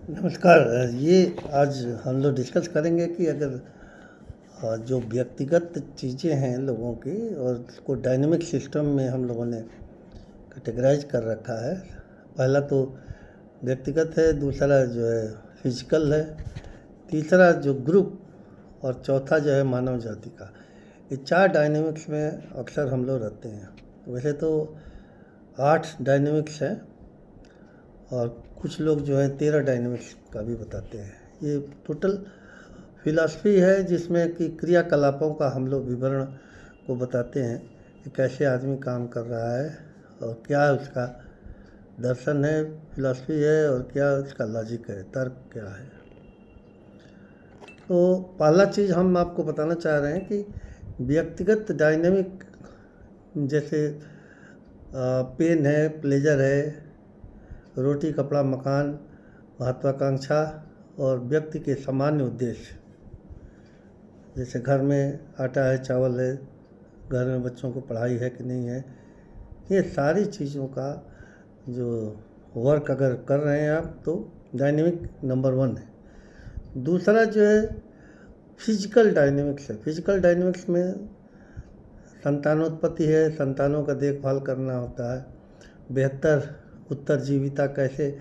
नमस्कार। ये आज हम लोग डिस्कस करेंगे कि अगर जो व्यक्तिगत चीज़ें हैं लोगों की और उसको डायनेमिक सिस्टम में हम लोगों ने कैटेगराइज कर रखा है। पहला तो व्यक्तिगत है, दूसरा जो है फिजिकल है, तीसरा जो ग्रुप और चौथा जो है मानव जाति का। ये 4 डायनेमिक्स में अक्सर हम लोग रहते हैं। वैसे तो 8 डायनेमिक्स हैं और कुछ लोग जो है 13 डायनेमिक्स का भी बताते हैं। ये टोटल फिलॉसफी है जिसमें कि क्रियाकलापों का हम लोग विवरण को बताते हैं कि कैसे आदमी काम कर रहा है और क्या उसका दर्शन है, फिलॉसफी है और क्या उसका लॉजिक है, तर्क क्या है। तो पहला चीज़ हम आपको बताना चाह रहे हैं कि व्यक्तिगत डायनेमिक जैसे पेन है, प्लेजर है, रोटी कपड़ा मकान, महत्वाकांक्षा और व्यक्ति के सामान्य उद्देश्य, जैसे घर में आटा है, चावल है, घर में बच्चों को पढ़ाई है कि नहीं है, ये सारी चीज़ों का जो वर्क अगर कर रहे हैं आप तो डायनेमिक नंबर 1 है। दूसरा जो है फिजिकल डायनेमिक्स है। फिजिकल डायनेमिक्स में संतानोत्पत्ति है, संतानों का देखभाल करना होता है, बेहतर उत्तरजीविता, कैसे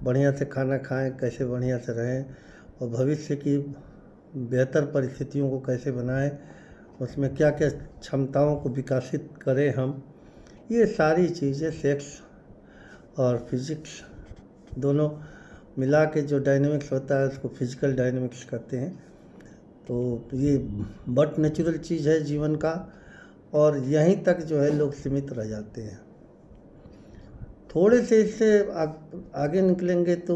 बढ़िया से खाना खाएं, कैसे बढ़िया से रहें और भविष्य की बेहतर परिस्थितियों को कैसे बनाएं, उसमें क्या क्या क्षमताओं को विकसित करें हम। ये सारी चीज़ें सेक्स और फिजिक्स दोनों मिला के जो डायनेमिक्स होता है उसको फिजिकल डायनेमिक्स कहते हैं। तो ये बट नेचुरल चीज़ है जीवन का और यहीं तक जो है लोग सीमित रह जाते हैं। थोड़े से इससे आगे निकलेंगे तो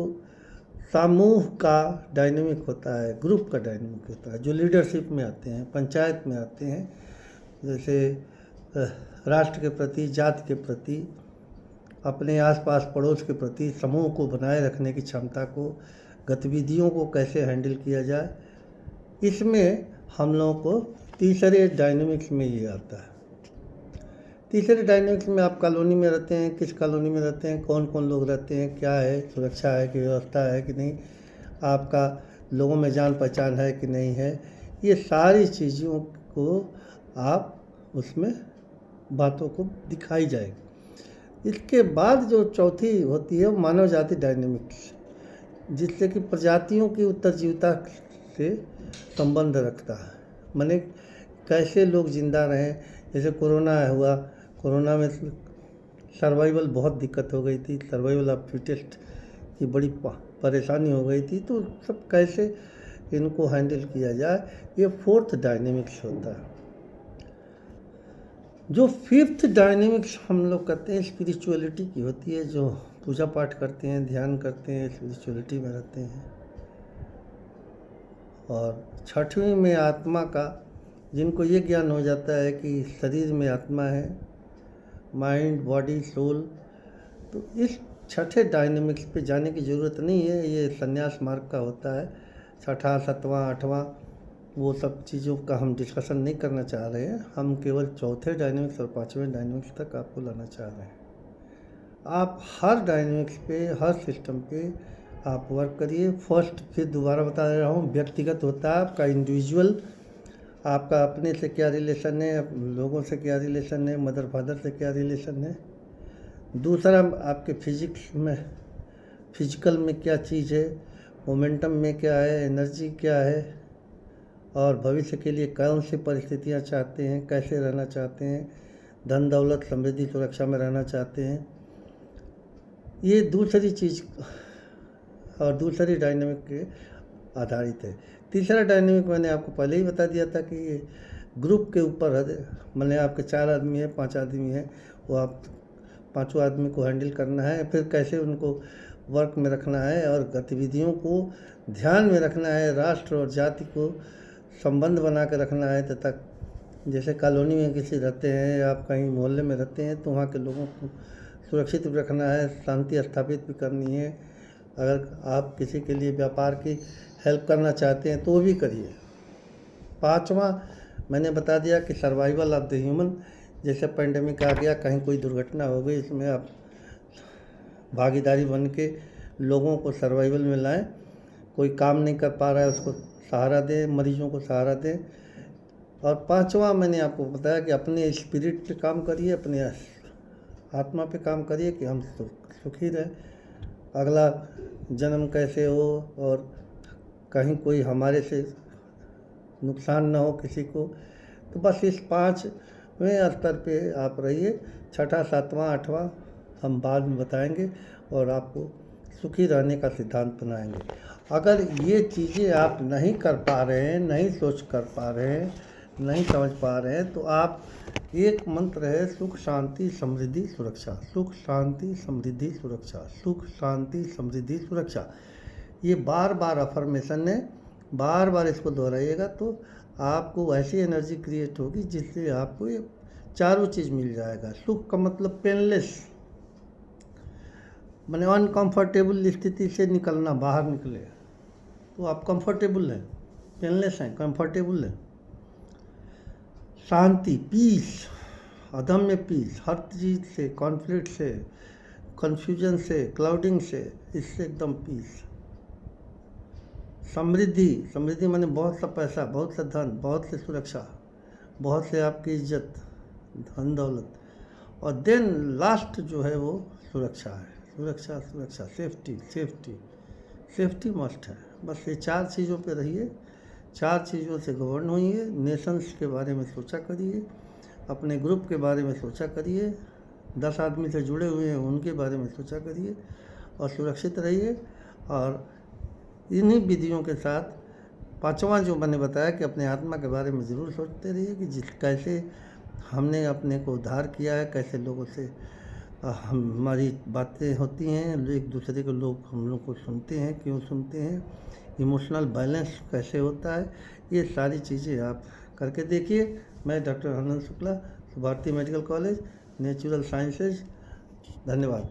समूह का डायनेमिक होता है, ग्रुप का डायनेमिक होता है, जो लीडरशिप में आते हैं, पंचायत में आते हैं, जैसे राष्ट्र के प्रति, जाति के प्रति, अपने आसपास पड़ोस के प्रति समूह को बनाए रखने की क्षमता को, गतिविधियों को कैसे हैंडल किया जाए, इसमें हम लोगों को तीसरे डायनेमिक्स में ये आता है। तीसरे डायनेमिक्स में आप कॉलोनी में रहते हैं, किस कॉलोनी में रहते हैं, कौन कौन लोग रहते हैं, क्या है, सुरक्षा है कि व्यवस्था है कि नहीं, आपका लोगों में जान पहचान है कि नहीं है, ये सारी चीज़ों को आप उसमें बातों को दिखाई जाएगी। इसके बाद जो चौथी होती है वो मानव जाति डायनेमिक्स, जिससे कि प्रजातियों की उत्तरजीविता से संबंध रखता है। माने कैसे लोग जिंदा रहें। जैसे कोरोना हुआ, कोरोना में सर्वाइवल बहुत दिक्कत हो गई थी, सर्वाइवल ऑफ फिटेस्ट की बड़ी परेशानी हो गई थी। तो सब कैसे इनको हैंडल किया जाए, ये 4th डायनेमिक्स होता है। जो 5th डायनेमिक्स हम लोग कहते हैं स्पिरिचुअलिटी की होती है, जो पूजा पाठ करते हैं, ध्यान करते हैं, स्पिरिचुअलिटी में रहते हैं। और 6वीं में आत्मा का, जिनको ये ज्ञान हो जाता है कि शरीर में आत्मा है, माइंड, बॉडी, सोल। तो इस 6ठे डायनेमिक्स पे जाने की ज़रूरत नहीं है, ये संन्यास मार्ग का होता है। 6ठा, 7वां, 8वां वो सब चीज़ों का हम डिस्कशन नहीं करना चाह रहे हैं। हम केवल 4थे डायनेमिक्स और 5वें डायनेमिक्स तक आपको लाना चाह रहे हैं। आप हर डायनेमिक्स पे, हर सिस्टम पे आप वर्क करिए। फर्स्ट फिर दोबारा बता रहा हूँ, व्यक्तिगत होता है आपका इंडिविजुअल, आपका अपने से क्या रिलेशन है, लोगों से क्या रिलेशन है, मदर फादर से क्या रिलेशन है। दूसरा आपके फिजिक्स में, फिजिकल में क्या चीज़ है, मोमेंटम में क्या है, एनर्जी क्या है और भविष्य के लिए कौन सी परिस्थितियाँ चाहते हैं, कैसे रहना चाहते हैं, धन दौलत समृद्धि सुरक्षा में रहना चाहते हैं। ये दूसरी चीज़ और दूसरी डायनेमिक के आधारित है। तीसरा डायनेमिक मैंने आपको पहले ही बता दिया था कि ये ग्रुप के ऊपर है। मैंने आपके 4 आदमी है, 5 आदमी है, वो आप 5 आदमी को हैंडल करना है, फिर कैसे उनको वर्क में रखना है और गतिविधियों को ध्यान में रखना है, राष्ट्र और जाति को संबंध बना कर रखना है। तथा जैसे कॉलोनी में किसी रहते हैं, आप कहीं मोहल्ले में रहते हैं, तो वहाँ के लोगों को सुरक्षित भी रखना है, शांति स्थापित भी करनी है। अगर आप किसी के लिए व्यापार की हेल्प करना चाहते हैं तो वो भी करिए। 5वां मैंने बता दिया कि सर्वाइवल ऑफ द ह्यूमन, जैसे पेंडेमिक आ गया, कहीं कोई दुर्घटना हो गई, इसमें आप भागीदारी बन के लोगों को सर्वाइवल में लाएं। कोई काम नहीं कर पा रहा है उसको सहारा दें, मरीजों को सहारा दें। और पांचवा मैंने आपको बताया कि अपने स्पिरिट पे काम करिए, अपने आत्मा पे काम करिए कि हम सुखी रहें। अगला जन्म कैसे हो और कहीं कोई हमारे से नुकसान ना हो किसी को, तो बस इस 5वें स्तर पे आप रहिए। छठा, 7वां, 8वां हम बाद में बताएंगे और आपको सुखी रहने का सिद्धांत बनाएंगे। अगर ये चीज़ें आप नहीं कर पा रहे हैं, नहीं सोच कर पा रहे हैं, नहीं समझ पा रहे हैं, तो आप एक मंत्र है सुख शांति समृद्धि सुरक्षा, सुख शांति समृद्धि सुरक्षा, सुख शांति समृद्धि सुरक्षा। ये बार बार अफर्मेशन है, बार बार इसको दोहराइएगा तो आपको ऐसी एनर्जी क्रिएट होगी जिससे आपको ये चारों चीज़ मिल जाएगा। सुख का मतलब पेनलेस, मैंने अनकंफर्टेबल स्थिति से निकलना, बाहर निकले तो आप कंफर्टेबल हैं, पेनलेस हैं, कंफर्टेबल हैं। शांति, पीस, अदम्य पीस, हर चीज़ से, कॉन्फ्लिक्ट से, कन्फ्यूजन से, क्लाउडिंग से, इससे एकदम पीस। समृद्धि, समृद्धि माने बहुत सा पैसा, बहुत सा धन, बहुत से सुरक्षा, बहुत से आपकी इज्जत, धन दौलत। और देन लास्ट जो है वो सुरक्षा है, सुरक्षा सुरक्षा, सेफ्टी सेफ्टी सेफ्टी मस्ट है। बस ये 4 चीज़ों पे रहिए, 4 चीज़ों से गवर्न होइए। नेशंस के बारे में सोचा करिए, अपने ग्रुप के बारे में सोचा करिए, 10 आदमी से जुड़े हुए हैं उनके बारे में सोचा करिए और सुरक्षित रहिए। और इन्हीं विधियों के साथ 5वां जो मैंने बताया कि अपने आत्मा के बारे में ज़रूर सोचते रहिए कि कैसे हमने अपने को उद्धार किया है, कैसे लोगों से हमारी बातें होती हैं, एक दूसरे को लोग हम लोग को सुनते हैं, क्यों सुनते हैं, इमोशनल बैलेंस कैसे होता है, ये सारी चीज़ें आप करके देखिए। मैं डॉक्टर आनंद शुक्ला, भारतीय मेडिकल कॉलेज, नेचुरल साइंसेज। धन्यवाद।